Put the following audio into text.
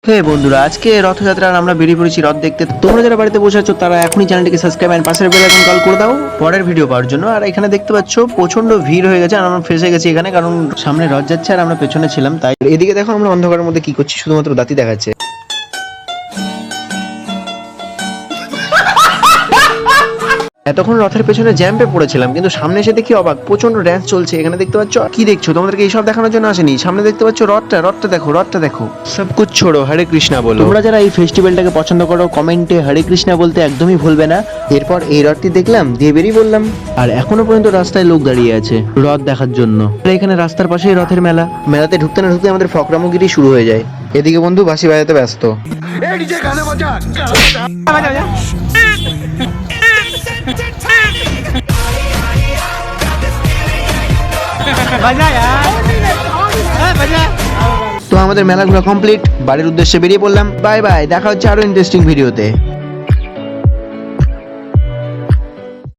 হে বন্ধুরা, আজকে রথযাত্রার আমরা বেরিয়ে পড়েছি রথ দেখতে। তোমরা যারা বাড়িতে বসে আছো তারা এখনই চ্যানেলটিকে সাবস্ক্রাইব এন্ড পাশের বেল আইকন কল করে দাও পরের ভিডিও পাওয়ার জন্য। আর এখানে দেখতে পাচ্ছ প্রচন্ড ভিড় হয়ে গেছে আর আমরা ফেসে গেছি এখানে, কারণ সামনে রথ যাচ্ছে আর আমরা পেছনে ছিলাম। তাই এদিকে দেখো আমরা অন্ধকারের মধ্যে কি করছি, শুধুমাত্র দাঁতই দেখাচ্ছে। এতক্ষণ রথের পেছনে জ্যাম্পে পড়েছিলাম, কিন্তু সামনে এসে দেখি অবাক, প্রচন্ড ড্যান্স চলছে। এখানে দেখতে পাচ্ছ, কি দেখছো? তোমাদেরকে এইসব দেখানোর জন্য আসেনি। সামনে দেখতে পাচ্ছ রথটা দেখো, রথটা দেখো। সব কুছ ছোড়ো, হরে কৃষ্ণা বলো। তোমরা যারা এই ফেস্টিভ্যালটাকে পছন্দ করো কমেন্টে হরে কৃষ্ণা বলতে একদমই ভুলবে না। এরপর এই রথটি দেখলাম, দিয়ে বেরিয়ে বললাম। আর এখনো পর্যন্ত রাস্তায় লোক দাঁড়িয়ে আছে রথ দেখার জন্য। এখানে রাস্তার পাশেই রথের মেলা। মেলাতে ঢুকতে না ঢুকতে আমাদের ফকরামগিরি শুরু হয়ে যায়। এদিকে বন্ধু বাঁশি বাজাতে ব্যস্ত। তো আমাদের মেলা ঘোরা কমপ্লিট, বাড়ির উদ্দেশ্যে বেরিয়ে পড়লাম। বাই বাই, দেখা হচ্ছে আরো ইন্টারেস্টিং ভিডিওতে।